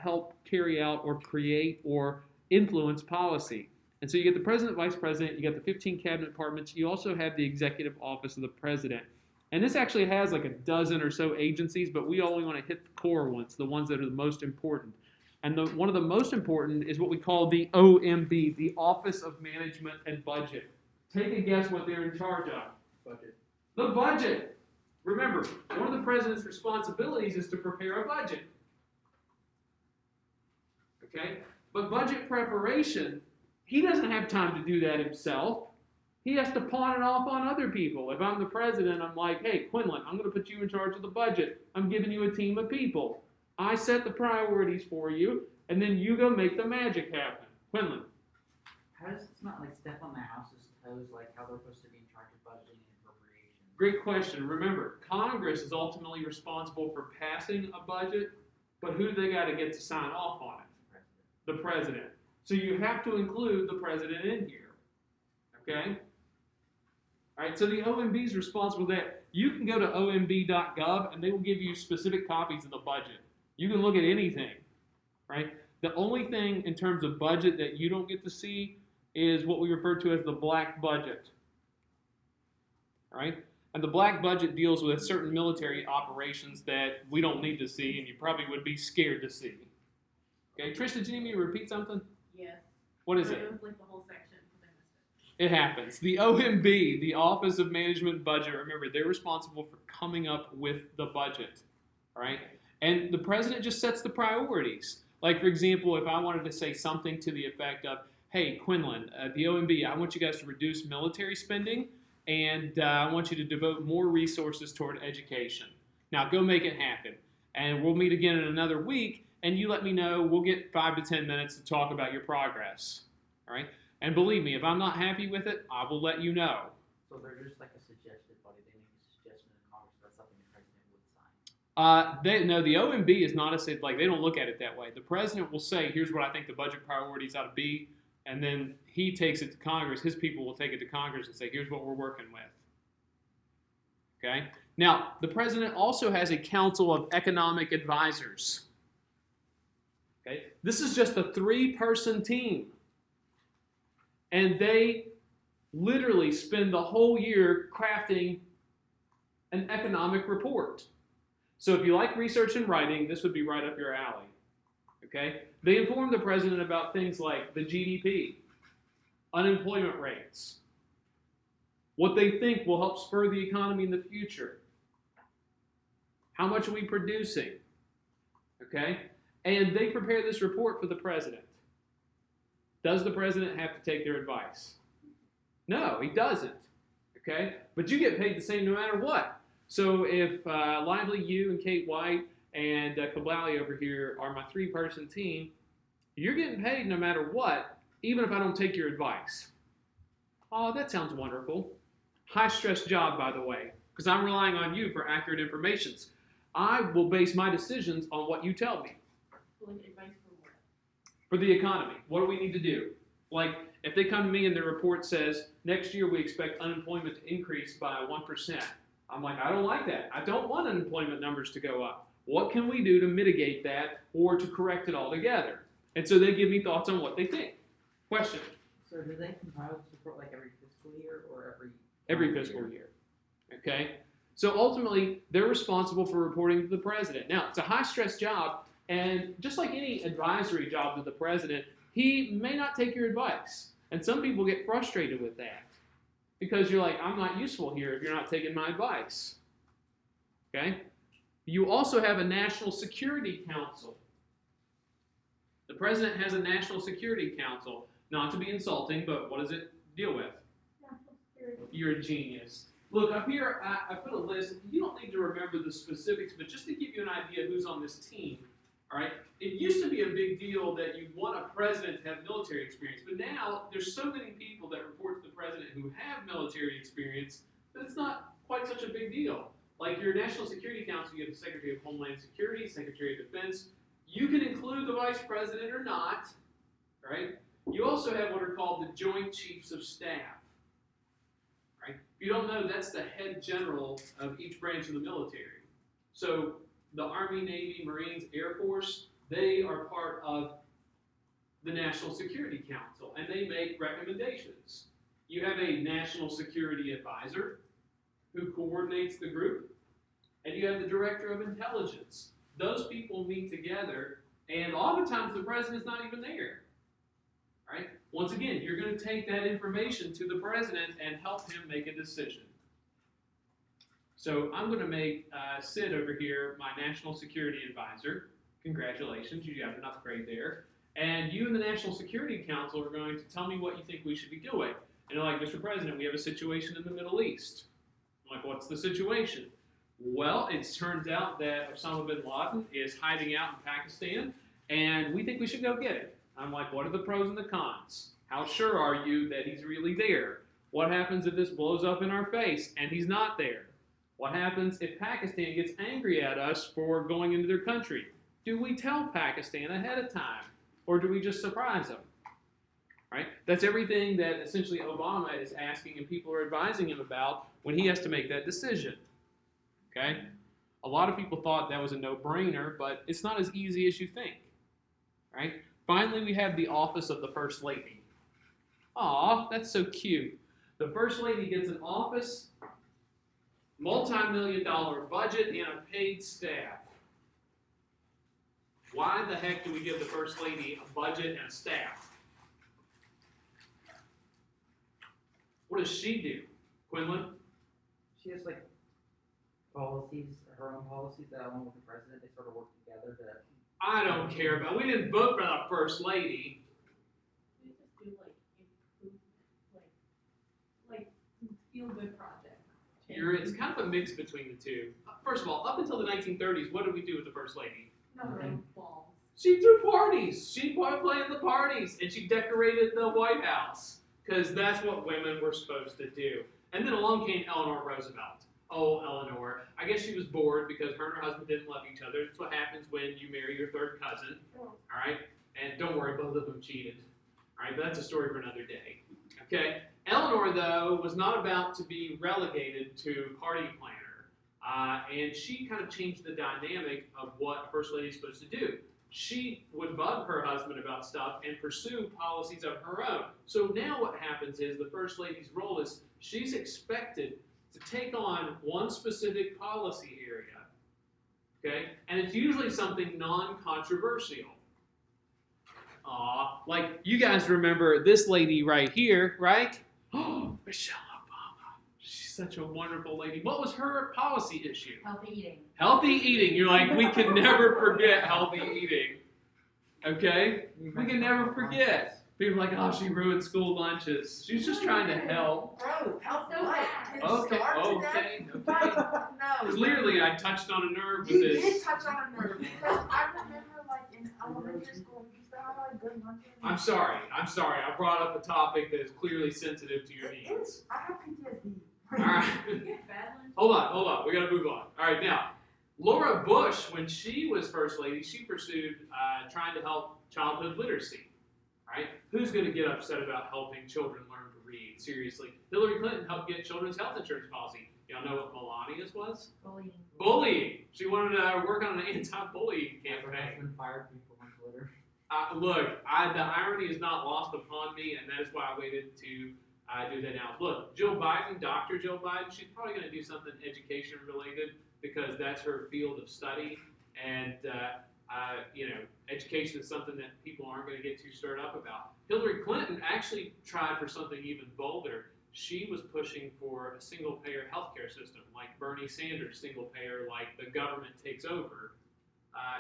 help carry out or create or influence policy. And so you get the president, vice president, you got the 15 cabinet departments, you also have the executive office of the president. And this actually has like a dozen or so agencies, but we only want to hit the core ones, the ones that are the most important. And one of the most important is what we call the OMB, the Office of Management and Budget. Take a guess what they're in charge of. Budget. The budget. Remember, one of the president's responsibilities is to prepare a budget. Okay? But budget preparation, he doesn't have time to do that himself. He has to pawn it off on other people. If I'm the president, I'm like, hey, Quinlan, I'm going to put you in charge of the budget. I'm giving you a team of people. I set the priorities for you, and then you go make the magic happen. Quinlan. How does it not like step on the house's toes, like how they're supposed to be in charge of budgeting and appropriations? Great question. Remember, Congress is ultimately responsible for passing a budget, but who do they got to get to sign off on it? The president. So you have to include the president in here. Okay? All right, so the OMB is responsible for that. You can go to omb.gov and they will give you specific copies of the budget. You can look at anything, right? The only thing in terms of budget that you don't get to see is what we refer to as the black budget. All right? And the black budget deals with certain military operations that we don't need to see and you probably would be scared to see. Okay, Trish, did you need me to repeat something? Yes. What is It it? was like the whole section because I missed it. It happens. The OMB, the Office of Management and Budget, remember, they're responsible for coming up with the budget, all right? And the president just sets the priorities. Like, for example, if I wanted to say something to the effect of, hey, Quinlan, the OMB, I want you guys to reduce military spending, and I want you to devote more resources toward education. Now, go make it happen. And we'll meet again in another week, and you let me know. We'll get 5 to 10 minutes to talk about your progress, all right? And believe me, if I'm not happy with it, I will let you know. So they're just like a suggested body. They make a suggestion in Congress. That's something the president would sign. No, the OMB is not a, like, they don't look at it that way. The president will say, here's what I think the budget priorities ought to be, and then he takes it to Congress. His people will take it to Congress and say, here's what we're working with. Okay? Now, the president also has a council of economic advisors. Okay? This is just a 3-person team. And they literally spend the whole year crafting an economic report. So if you like research and writing, this would be right up your alley. Okay? They inform the president about things like the GDP, unemployment rates, what they think will help spur the economy in the future, how much are we producing, okay? And they prepare this report for the president. Does the president have to take their advice? No, he doesn't, okay? But you get paid the same no matter what. So if Lively, you and Kate White and Kablali over here are my 3-person team, you're getting paid no matter what, even if I don't take your advice. Oh, that sounds wonderful. High-stress job, by the way, because I'm relying on you for accurate information. I will base my decisions on what you tell me. Like advice for what? For the economy. What do we need to do? Like, if they come to me and their report says, next year we expect unemployment to increase by 1%. I'm like, I don't like that. I don't want unemployment numbers to go up. What can we do to mitigate that or to correct it altogether? And so they give me thoughts on what they think. Question? So do they compile this report like every fiscal year or Every fiscal year. Okay? So ultimately, they're responsible for reporting to the president. Now, it's a high-stress job, and just like any advisory job to the president, he may not take your advice. And some people get frustrated with that because you're like, I'm not useful here if you're not taking my advice. Okay? You also have a National Security Council. The president has a National Security Council. Not to be insulting, but what does it deal with? You're a genius. Look, up here, I put a list. You don't need to remember the specifics, but just to give you an idea who's on this team, all right? It used to be a big deal that you want a president to have military experience, but now there's so many people that report to the president who have military experience that it's not quite such a big deal. Like your National Security Council, you have the Secretary of Homeland Security, Secretary of Defense. You can include the Vice President or not, right? You also have what are called the Joint Chiefs of Staff. Right? If you don't know, that's the head general of each branch of the military. So the Army, Navy, Marines, Air Force, they are part of the National Security Council, and they make recommendations. You have a National Security Advisor who coordinates the group, and you have the Director of Intelligence. Those people meet together, and oftentimes the president's not even there. Right? Once again, you're going to take that information to the president and help him make a decision. So I'm going to make Sid over here my National Security Advisor. Congratulations, you got an upgrade there. And you and the National Security Council are going to tell me what you think we should be doing. And they're like, Mr. President, we have a situation in the Middle East. I'm like, what's the situation? Well, it turns out that Osama bin Laden is hiding out in Pakistan, and we think we should go get him. I'm like, what are the pros and the cons? How sure are you that he's really there? What happens if this blows up in our face and he's not there? What happens if Pakistan gets angry at us for going into their country? Do we tell Pakistan ahead of time, or do we just surprise them? Right? That's everything that essentially Obama is asking and people are advising him about when he has to make that decision. Okay? A lot of people thought that was a no-brainer, but it's not as easy as you think. Right? Finally, we have the office of the First Lady. Aw, that's so cute. The First Lady gets an office, multi-million-dollar budget, and a paid staff. Why the heck do we give the First Lady a budget and a staff? What does she do? Quinlan? She has like policies, her own policies that along with the president, they sort of work together to. I don't care about. We didn't vote for the First Lady. We just do like improvement, like feel-good projects. It's kind of a mix between the two. First of all, up until the 1930s, what did we do with the First Lady? No, balls. She threw parties. She planned the parties, and she decorated the White House because that's what women were supposed to do. And then along came Eleanor Roosevelt. Oh, Eleanor. I guess she was bored because her and her husband didn't love each other. That's what happens when you marry your third cousin. All right? And don't worry, both of them cheated. All right? But that's a story for another day. Okay? Eleanor, though, was not about to be relegated to party planner. And she kind of changed the dynamic of what a First Lady is supposed to do. She would bug her husband about stuff and pursue policies of her own. So now what happens is the First Lady's role is she's expected to take on one specific policy area, okay? And it's usually something non-controversial. Like you guys remember this lady right here, right? Oh, Michelle Obama. She's such a wonderful lady. What was her policy issue? Healthy eating. Healthy eating. You're like, we can never forget healthy eating, okay? We can never forget. People are like, oh, she ruined school lunches. She's just trying to help. Bro, help So what? bad. Kids Okay, starve to okay, death? okay. No. Clearly, I touched on a nerve with You this. did touch on a nerve because I remember like in elementary school we used to have like good lunches. I'm sorry. I brought up a topic that is clearly sensitive to your needs. I have PTSD. All right. You get bad lunch. Hold on. We got to move on. All right, now, Laura Bush, when she was First Lady, she pursued trying to help childhood literacy. All right? Who's going to get upset about helping children learn to read? Seriously. Hillary Clinton helped get children's health insurance policy. Y'all know what Melania's was? Bullying. Bullying. She wanted to work on an anti-bullying Her campaign. husband fired people on Twitter. Look, the irony is not lost upon me, and that is why I waited to do that now. Look, Jill Biden, Dr. Jill Biden, she's probably going to do something education related because that's her field of study, and education is something that people aren't going to get too stirred up about. Hillary Clinton actually tried for something even bolder. She was pushing for a single-payer healthcare system, like Bernie Sanders' single-payer, like the government takes over.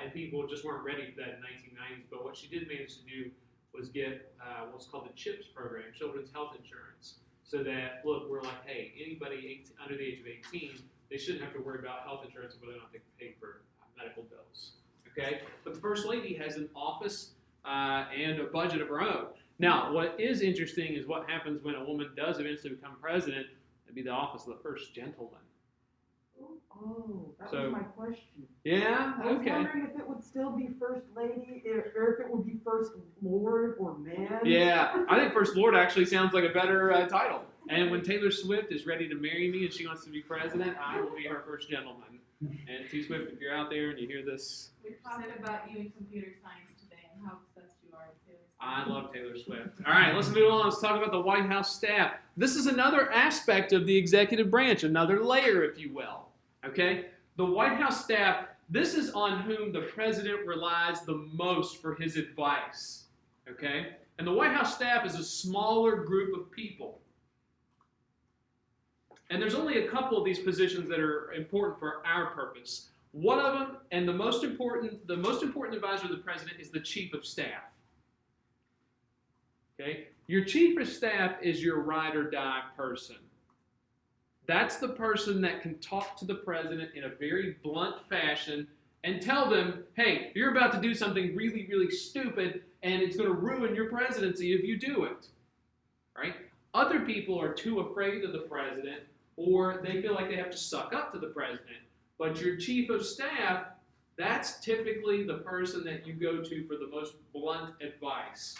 And people just weren't ready for that in the 1990s. But what she did manage to do was get what's called the CHIPS program, Children's Health Insurance. So that, look, we're like, hey, anybody under the age of 18, they shouldn't have to worry about health insurance if they don't have to pay for medical bills. Okay? But the First Lady has an office and a budget of her own. Now, what is interesting is what happens when a woman does eventually become president. It'd be the office of the First Gentleman. Oh, that So- was my question. Yeah? I was Okay. wondering if it would still be First Lady, or if it would be First Lord or Man. Yeah, I think First Lord actually sounds like a better title. And when Taylor Swift is ready to marry me and she wants to be president, I will be her first gentleman. And T Swift, if you're out there and you hear this, We talked about you in computer science today and how obsessed you are with Taylor Swift. I love Taylor Swift. All right, let's move on. Let's talk about the White House staff. This is another aspect of the executive branch, another layer, if you will. Okay? The White House staff, this is on whom the president relies the most for his advice. Okay? And the White House staff is a smaller group of people. And there's only a couple of these positions that are important for our purpose. One of them, and the most important advisor of the president is the chief of staff. Okay? Your chief of staff is your ride or die person. That's the person that can talk to the president in a very blunt fashion and tell them, hey, you're about to do something really, really stupid, and it's going to ruin your presidency if you do it. Right? Other people are too afraid of the president, or they feel like they have to suck up to the president. But your chief of staff, that's typically the person that you go to for the most blunt advice.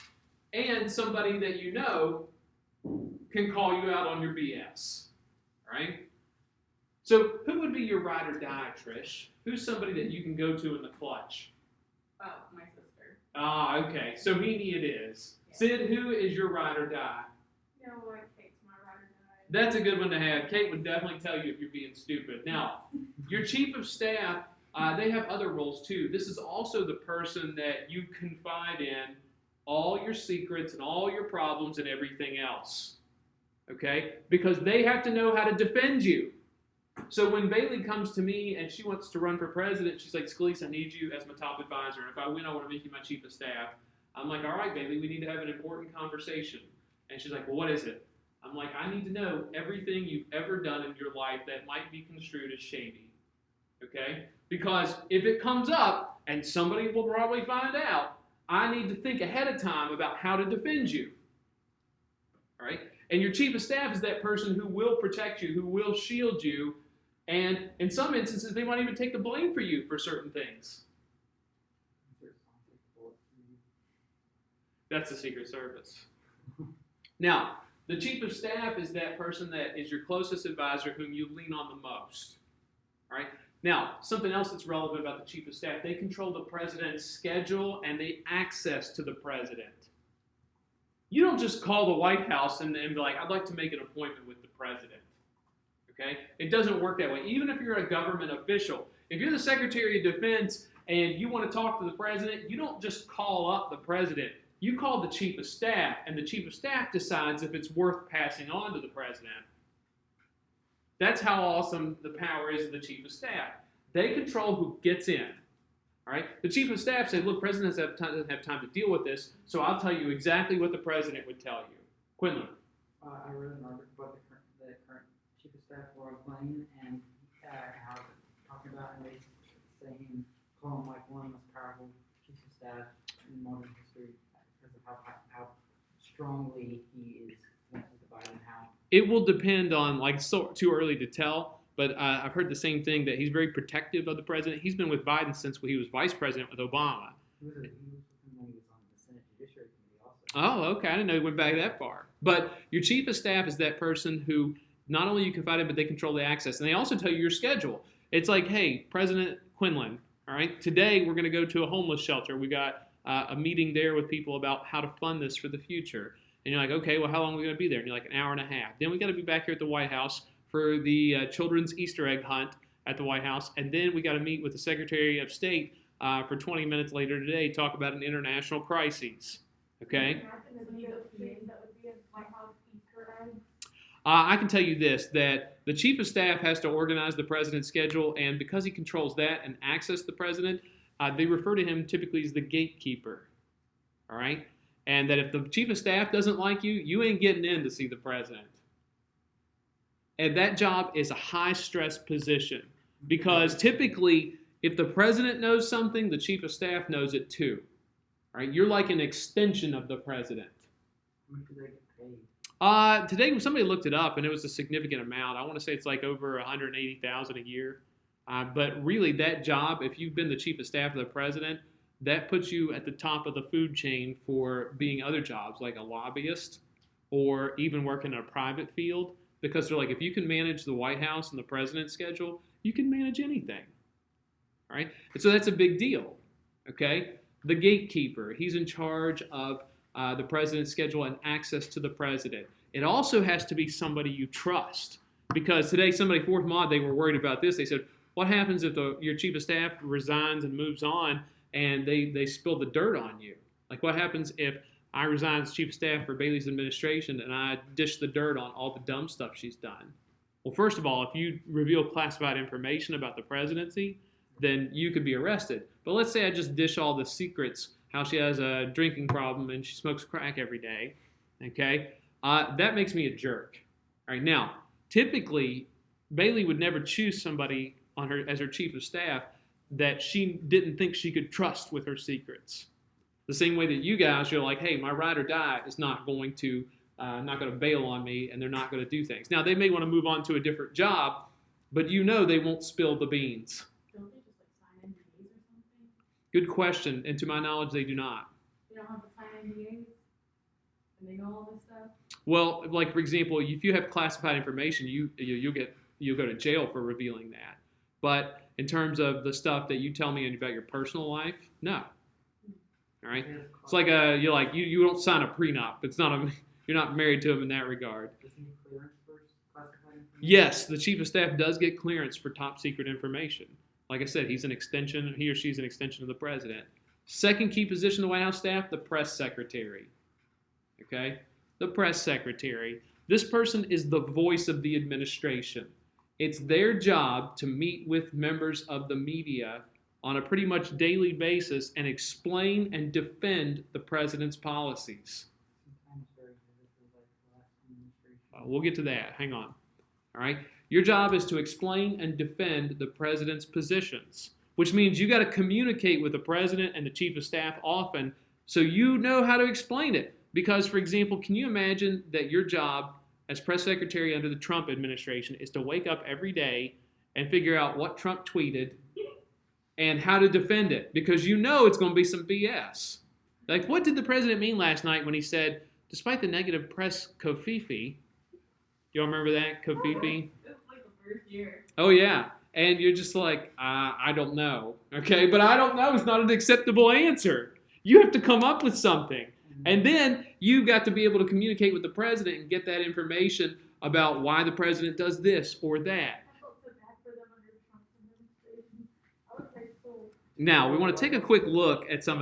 And somebody that you know can call you out on your BS. Right? So who would be your ride or die, Trish? Who's somebody that you can go to in the clutch? Oh, my sister. Ah, okay. So Meanie it is. Sid, who is your ride or die? You know what, Kate's my ride or die. That's a good one to have. Kate would definitely tell you if you're being stupid. Now, your chief of staff, they have other roles too. This is also the person that you confide in all your secrets and all your problems and everything else. Okay? Because they have to know how to defend you. So when Bailey comes to me and she wants to run for president, she's like, Scalise, I need you as my top advisor. And if I win, I want to make you my chief of staff. I'm like, all right, Bailey, we need to have an important conversation. And she's like, well, what is it? I'm like, I need to know everything you've ever done in your life that might be construed as shady. Okay? Because if it comes up, and somebody will probably find out, I need to think ahead of time about how to defend you. All right? And your chief of staff is that person who will protect you, who will shield you, and in some instances, they might even take the blame for you for certain things. That's the Secret Service. Now, the chief of staff is that person that is your closest advisor whom you lean on the most. All right? Now, something else that's relevant about the chief of staff, they control the president's schedule and the access to the president. You don't just call the White House and be like, I'd like to make an appointment with the president. Okay? It doesn't work that way. Even if you're a government official, if you're the Secretary of Defense and you want to talk to the president, you don't just call up the president. You call the chief of staff, and the chief of staff decides if it's worth passing on to the president. That's how awesome the power is of the chief of staff. They control who gets in. All right? The chief of staff said, look, president doesn't have time to deal with this, so I'll tell you exactly what the president would tell you. Quinlan. I read an article about the current chief of staff, Laura Blaine, and how talking about and they saying call him like one of the most powerful chiefs of staff in modern history because of how strongly he is connected to Biden. How It will depend on, like, so too early to tell, but I've heard the same thing, that he's very protective of the president. He's been with Biden since he was vice president with Obama. he was with him when he was on the Senate Judiciary Committee also. Oh, okay. I didn't know he went back that far. But your chief of staff is that person who not only you confide in, but they control the access. And they also tell you your schedule. It's like, hey, President Quinlan, all right, today we're going to go to a homeless shelter. We got a meeting there with people about how to fund this for the future. And you're like, okay, well, how long are we going to be there? And you're like, an hour and a half. Then we got to be back here at the White House for the children's Easter egg hunt at the White House. And then we got to meet with the Secretary of State for 20 minutes later today, talk about an international crisis. Okay? Imagine the meal things that would be in White House Easter eggs. I can tell you this, that the chief of staff has to organize the president's schedule, and because he controls that and access the president, they refer to him typically as the gatekeeper. All right? And that if the chief of staff doesn't like you, you ain't getting in to see the president. And that job is a high-stress position because typically, if the president knows something, the chief of staff knows it too. All right? You're like an extension of the president. How much do they get paid? Today, somebody looked it up, and it was a significant amount. I want to say it's like over $180,000 a year. But really, that job, if you've been the chief of staff of the president, that puts you at the top of the food chain for being other jobs, like a lobbyist or even working in a private field. Because they're like, if you can manage the White House and the president's schedule, you can manage anything. All right? And so that's a big deal. Okay? The gatekeeper, he's in charge of the president's schedule and access to the president. It also has to be somebody you trust. Because today, somebody, Fourth Mod, they were worried about this. They said, what happens if your chief of staff resigns and moves on and they spill the dirt on you? Like, what happens if I resign as chief of staff for Bailey's administration and I dish the dirt on all the dumb stuff she's done? Well, first of all, if you reveal classified information about the presidency, then you could be arrested. But let's say I just dish all the secrets, how she has a drinking problem and she smokes crack every day, okay? That makes me a jerk. All right, now, typically, Bailey would never choose somebody on her as her chief of staff that she didn't think she could trust with her secrets. The same way that you guys, you're like, hey, my ride or die is not going to bail on me, and they're not going to do things. Now, they may want to move on to a different job, but you know they won't spill the beans. Don't they just like sign NDAs or something? Good question, and to my knowledge, they do not. They don't have to sign NDAs? And they know all this stuff? Well, like for example, if you have classified information, you'll go to jail for revealing that. But in terms of the stuff that you tell me about your personal life, no. All right. It's like you don't sign a prenup. It's not you're not married to him in that regard. Does he need clearance for classified information? Yes, the chief of staff does get clearance for top secret information. Like I said, he or she's an extension of the president. Second key position of the White House staff, the press secretary. Okay? The press secretary. This person is the voice of the administration. It's their job to meet with members of the media on a pretty much daily basis and explain and defend the president's policies. Sometimes very vivid, like the last administration. We'll get to that. Hang on. All right? Your job is to explain and defend the president's positions, which means you got to communicate with the president and the chief of staff often so you know how to explain it. Because, for example, can you imagine that your job as press secretary under the Trump administration is to wake up every day and figure out what Trump tweeted and how to defend it? Because you know it's going to be some BS. Like, what did the president mean last night when he said, despite the negative press covfefe, y'all remember that, covfefe? It's like the first year. Oh, yeah. And you're just like, I don't know. Okay, but I don't know is not an acceptable answer. You have to come up with something. And then you got to be able to communicate with the president and get that information about why the president does this or that. I felt so bad for them under Trump's administration. I was like so. Now, we want to take a quick look at some